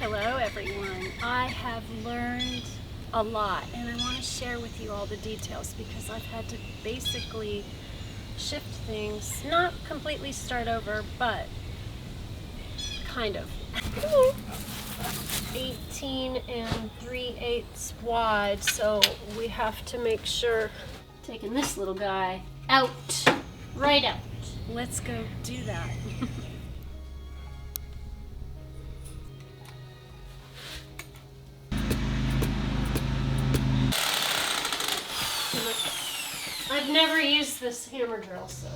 Hello everyone. I have learned a lot and I want to share with you all the details because I've had to basically shift things, not completely start over, but kind of. 18 3/8 wide, so we have to make sure. Taking this little guy out, right out. Let's go do that. I've never used this hammer drill, so.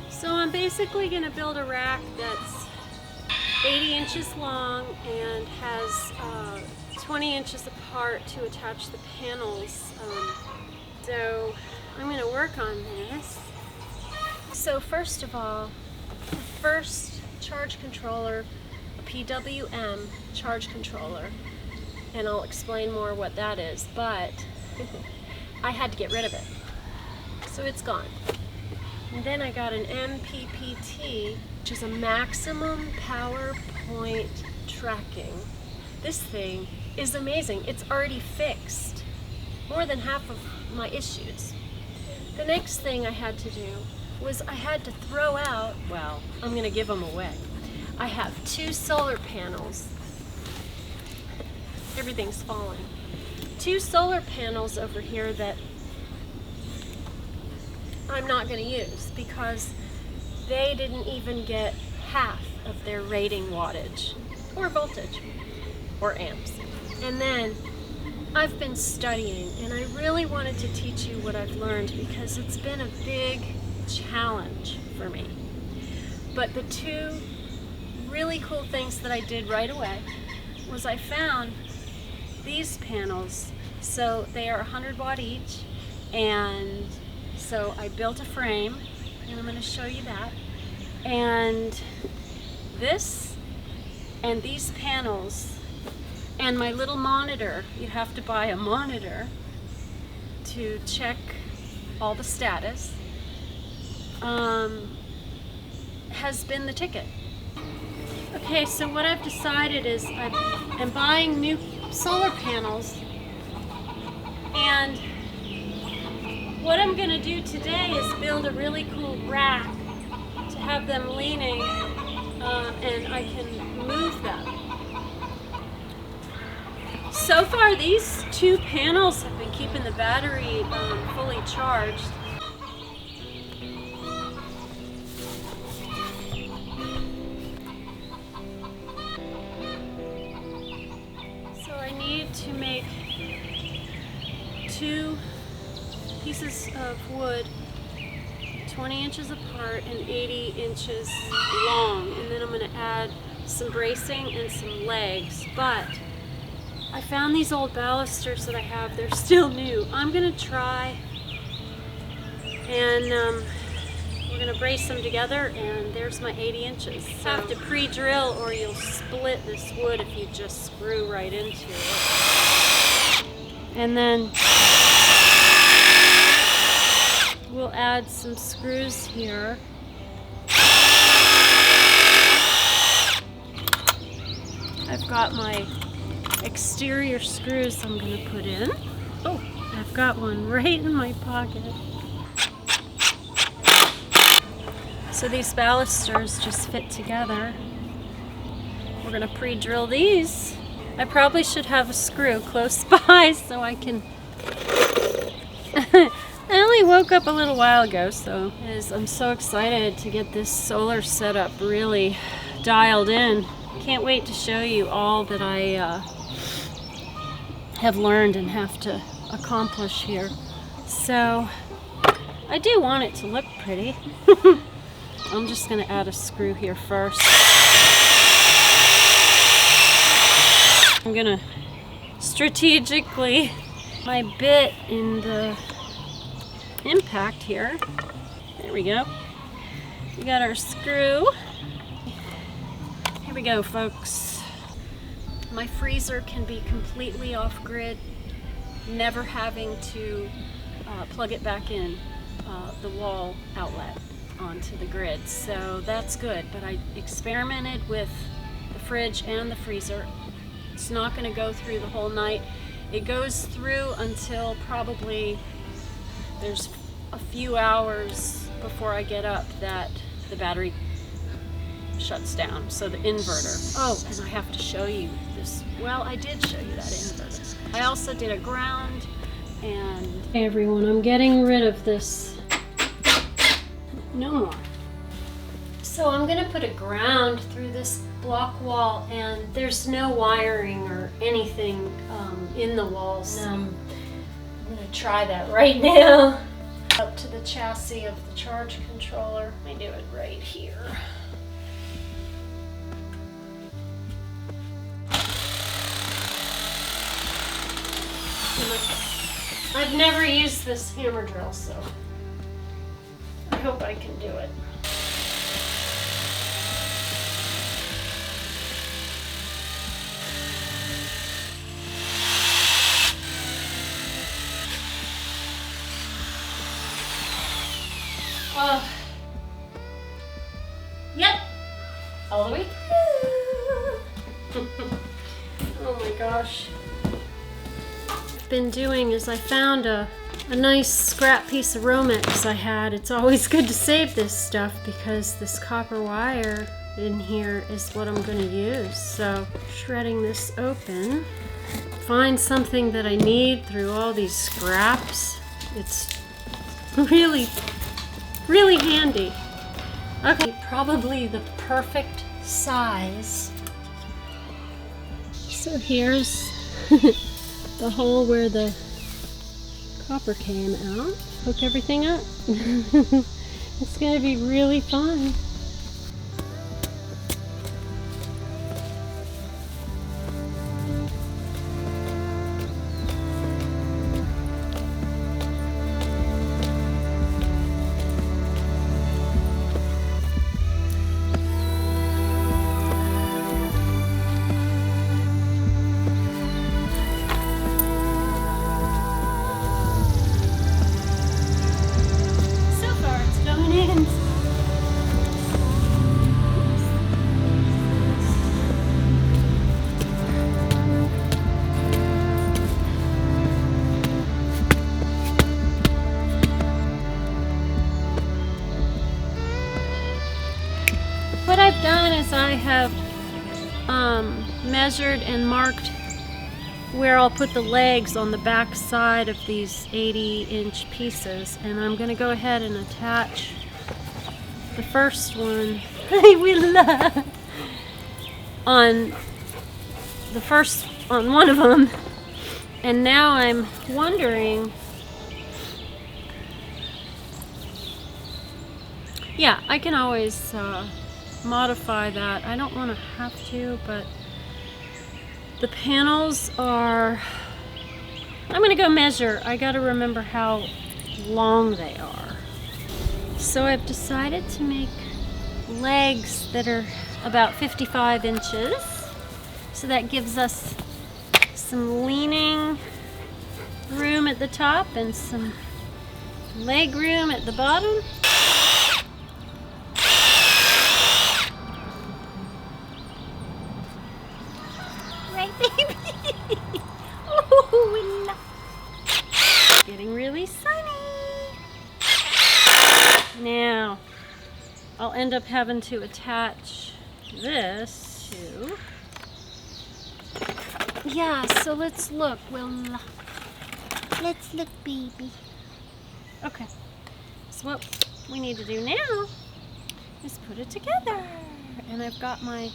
So I'm basically going to build a rack that's 80 inches long and has 20 inches apart to attach the panels. So I'm going to work on this. So first of all, the first charge controller, a PWM charge controller, and I'll explain more what that is, but I had to get rid of it. So it's gone. And then I got an MPPT, which is a maximum power point tracking. This thing is amazing. It's already fixed more than half of my issues. The next thing I had to do was I had to throw out, well, I'm going to give them away. I have 2 solar panels. Everything's falling. 2 solar panels over here that I'm not going to use because they didn't even get half of their rating wattage or voltage or amps. And then I've been studying and I really wanted to teach you what I've learned because it's been a big challenge for me. But the 2 really cool things that I did right away was I found these panels. So they are 100 watt each, and so I built a frame, and I'm going to show you that. And this and these panels and my little monitor, you have to buy a monitor to check all the status, has been the ticket. Okay, so what I've decided is I'm buying new solar panels, and what I'm going to do today is build a really cool rack to have them leaning, and I can move them. So far these 2 panels have been keeping the battery fully charged. So I need to make 2 pieces of wood 20 inches apart and 80 inches long, and then I'm going to add some bracing and some legs. But I found these old balusters that I have, they're still new. I'm going to try and we're going to brace them together, and there's my 80 inches. So I have to pre-drill or you'll split this wood if you just screw right into it. And then we'll add some screws here. I've got my exterior screws I'm going to put in. Oh, I've got one right in my pocket. So these balusters just fit together. We're going to pre-drill these. I probably should have a screw close by so I can I only woke up a little while ago, so I'm so excited to get this solar setup really dialed in. Can't wait to show you all that I have learned and have to accomplish here. So I do want it to look pretty. I'm just going to add a screw here first. I'm gonna strategically my bit in the impact here. There we go. We got our screw. Here we go, folks. My freezer can be completely off grid, never having to plug it back in the wall outlet onto the grid. So that's good, but I experimented with the fridge and the freezer. It's not going to go through the whole night. It goes through until probably there's a few hours before I get up that the battery shuts down. So the inverter. Oh, and I have to show you this. Well, I did show you that inverter. I also did a ground and... Hey everyone, I'm getting rid of this. No more. So I'm gonna put a ground through this block wall, and there's no wiring or anything in the walls. I'm gonna try that right now. Up to the chassis of the charge controller. I do it right here. I've never used this hammer drill, so I hope I can do it. Yep, all the way through. Oh my gosh. What I've been doing is I found a nice scrap piece of Romex I had. It's always good to save this stuff because this copper wire in here is what I'm going to use. So shredding this open, find something that I need through all these scraps. It's really handy. Okay, probably the perfect size. So here's the hole where the copper came out. Hook everything up. It's gonna be really fun. What I've done is I have measured and marked where I'll put the legs on the back side of these 80-inch pieces, and I'm going to go ahead and attach the first one. Hi, Willa! On one of them, and now I'm wondering. Yeah, I can always modify that. I don't want to have to, but the panels are... I'm going to go measure. I got to remember how long they are. So I've decided to make legs that are about 55 inches. So that gives us some leaning room at the top and some leg room at the bottom. Oh, getting really sunny. Now, I'll end up having to attach this to... Yeah, so let's look, Willa. Let's look, baby. Okay, so what we need to do now is put it together. And I've got my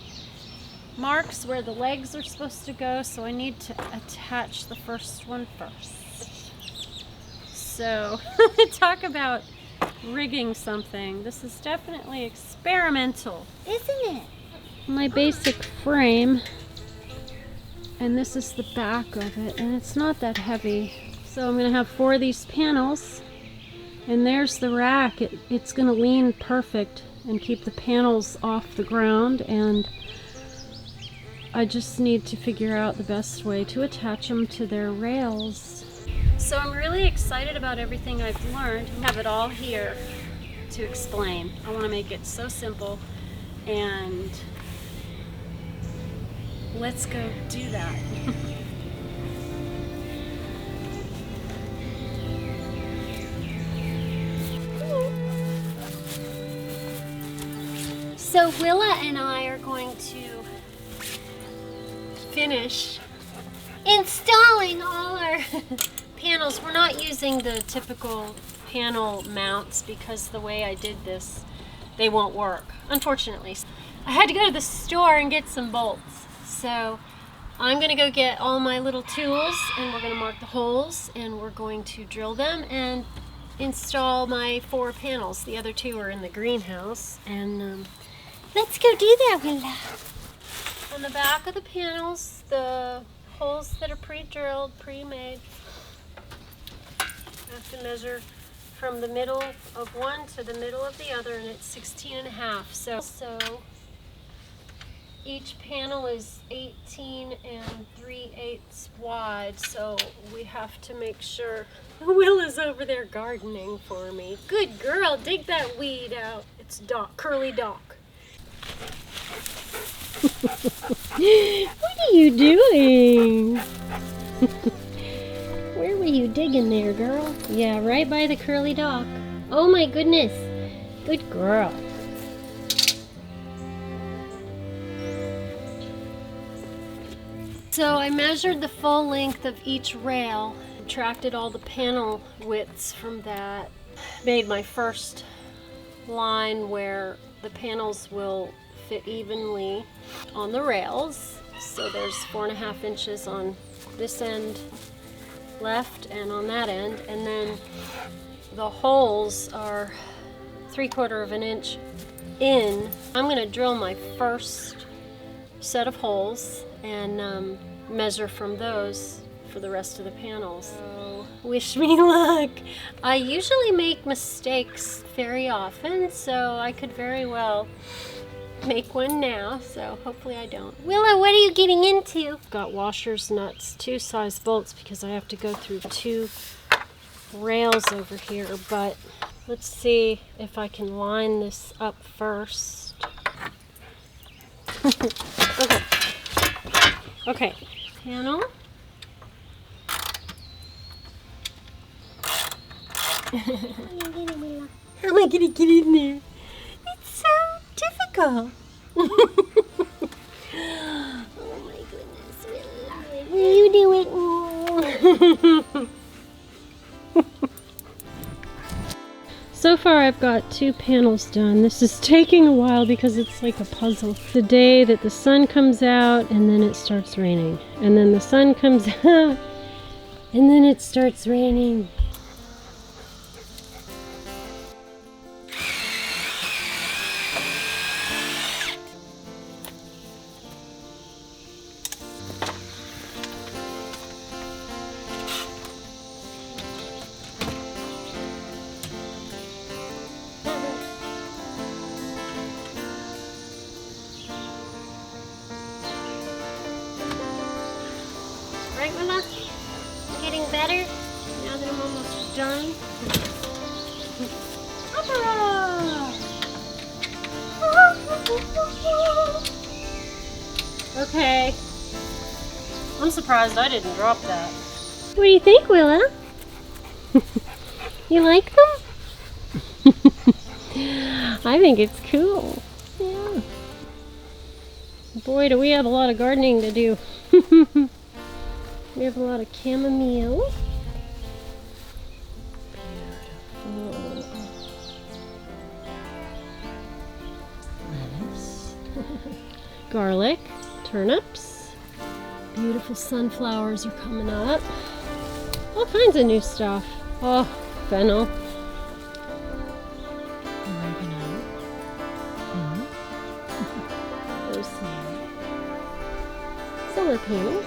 marks where the legs are supposed to go, so I need to attach the first one first. So, talk about rigging something. This is definitely experimental, isn't it? My basic frame And this is the back of it, and it's not that heavy. So I'm gonna have 4 of these panels, and there's the rack. It's gonna lean perfect and keep the panels off the ground, and I just need to figure out the best way to attach them to their rails. So I'm really excited about everything I've learned. I have it all here to explain. I want to make it so simple, and let's go do that. So Willa and I are going to finish installing all our panels. We're not using the typical panel mounts because the way I did this, they won't work, unfortunately. I had to go to the store and get some bolts. So I'm gonna go get all my little tools, and we're gonna mark the holes, and we're going to drill them and install my 4 panels. The other 2 are in the greenhouse, and let's go do that, Willa. On the back of the panels, the holes that are pre-drilled, pre-made, I have to measure from the middle of one to the middle of the other, and it's 16.5. So each panel is 18 3/8 wide, so we have to make sure. Will is over there gardening for me. Good girl, dig that weed out. It's Doc, Curly Doc. What are you doing? Where were you digging there, girl? Yeah, right by the curly dock. Oh my goodness. Good girl. So I measured the full length of each rail, subtracted all the panel widths from that, made my first line where the panels will fit evenly on the rails. So there's 4.5 inches on this end left and on that end, and then the holes are 3/4 of an inch in. I'm going to drill my first set of holes and measure from those for the rest of the panels. So, wish me luck. I usually make mistakes very often, so I could very well make one now, so hopefully I don't. Willa, what are you getting into? Got washers, nuts, 2 size bolts because I have to go through 2 rails over here, but let's see if I can line this up first. Okay, panel. How am I gonna get in there? It's so difficult. Oh my goodness, Willa. Will you do it? So far I've got 2 panels done. This is taking a while because it's like a puzzle. The day that the sun comes out and then it starts raining. And then the sun comes out and then it starts raining. Right, Willa? Getting better now that I'm almost done. Okay. I'm surprised I didn't drop that. What do you think, Willa? You like them? I think it's cool. Yeah. Boy, do we have a lot of gardening to do. We have a lot of chamomile. Beautiful. Lettuce. Garlic. Turnips. Beautiful sunflowers are coming up. All kinds of new stuff. Oh, fennel. Oregano. Rosemary. Solar panels.